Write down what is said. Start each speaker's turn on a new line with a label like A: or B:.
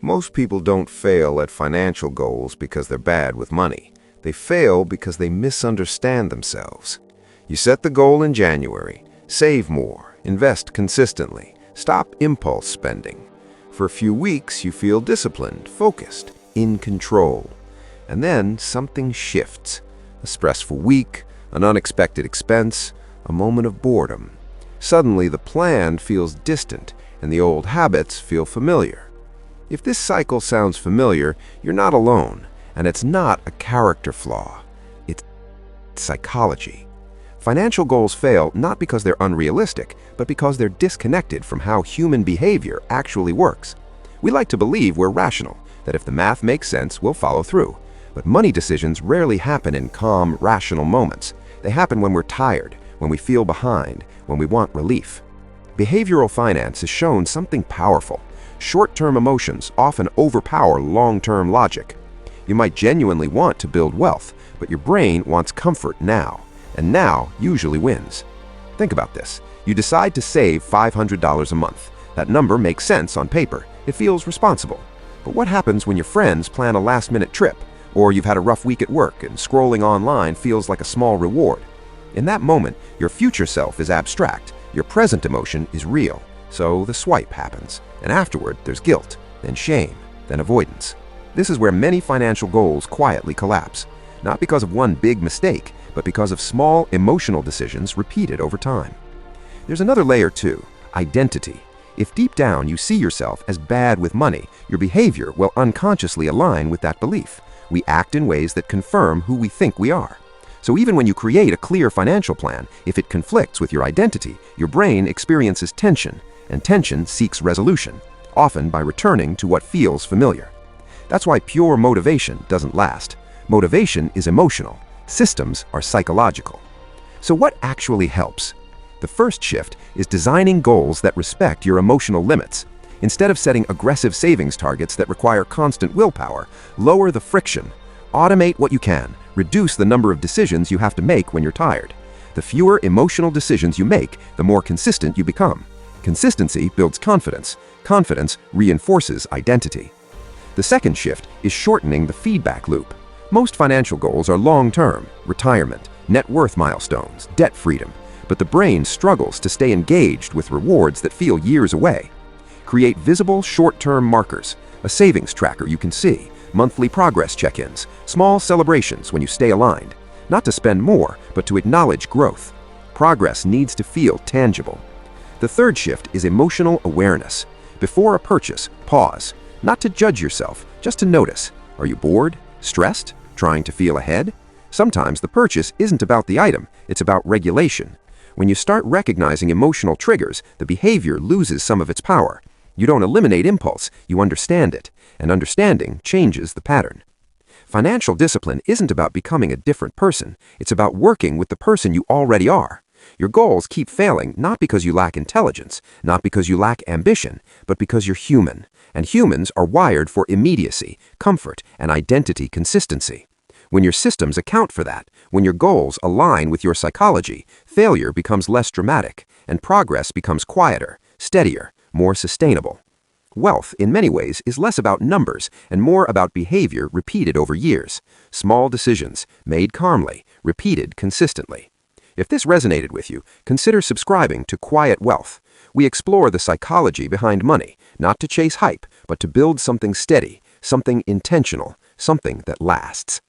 A: Most people don't fail at financial goals because they're bad with money. They fail because they misunderstand themselves. You set the goal in January, save more, invest consistently, stop impulse spending. For a few weeks, you feel disciplined, focused, in control. And then something shifts. A stressful week, an unexpected expense, a moment of boredom. Suddenly, the plan feels distant, and the old habits feel familiar. If this cycle sounds familiar, you're not alone, and it's not a character flaw. It's psychology. Financial goals fail not because they're unrealistic, but because they're disconnected from how human behavior actually works. We like to believe we're rational, that if the math makes sense, we'll follow through. But money decisions rarely happen in calm, rational moments. They happen when we're tired, when we feel behind, when we want relief. Behavioral finance has shown something powerful. Short-term emotions often overpower long-term logic. You might genuinely want to build wealth, but your brain wants comfort now, and now usually wins. Think about this. You decide to save $500 a month. That number makes sense on paper. It feels responsible. But what happens when your friends plan a last-minute trip, or you've had a rough week at work and scrolling online feels like a small reward? In that moment, your future self is abstract. Your present emotion is real. So the swipe happens, and afterward there's guilt, then shame, then avoidance. This is where many financial goals quietly collapse, not because of one big mistake, but because of small emotional decisions repeated over time. There's another layer too, identity. If deep down you see yourself as bad with money, your behavior will unconsciously align with that belief. We act in ways that confirm who we think we are. So even when you create a clear financial plan, if it conflicts with your identity, your brain experiences tension, and tension seeks resolution, often by returning to what feels familiar. That's why pure motivation doesn't last. Motivation is emotional. Systems are psychological. So what actually helps? The first shift is designing goals that respect your emotional limits. Instead of setting aggressive savings targets that require constant willpower, lower the friction. Automate what you can. Reduce the number of decisions you have to make when you're tired. The fewer emotional decisions you make, the more consistent you become. Consistency builds confidence. Confidence reinforces identity. The second shift is shortening the feedback loop. Most financial goals are long-term: retirement, net worth milestones, debt freedom. But the brain struggles to stay engaged with rewards that feel years away. Create visible short-term markers, a savings tracker you can see, monthly progress check-ins, small celebrations when you stay aligned. Not to spend more, but to acknowledge growth. Progress needs to feel tangible. The third shift is emotional awareness. Before a purchase, pause. Not to judge yourself, just to notice. Are you bored? Stressed? Trying to feel ahead? Sometimes the purchase isn't about the item, it's about regulation. When you start recognizing emotional triggers, the behavior loses some of its power. You don't eliminate impulse, you understand it, and understanding changes the pattern. Financial discipline isn't about becoming a different person, it's about working with the person you already are. Your goals keep failing not because you lack intelligence, not because you lack ambition, but because you're human, and humans are wired for immediacy, comfort, and identity consistency. When your systems account for that, when your goals align with your psychology, failure becomes less dramatic, and progress becomes quieter, steadier, more sustainable. Wealth, in many ways, is less about numbers and more about behavior repeated over years. Small decisions, made calmly, repeated consistently. If this resonated with you, consider subscribing to Quiet Wealth. We explore the psychology behind money, not to chase hype, but to build something steady, something intentional, something that lasts.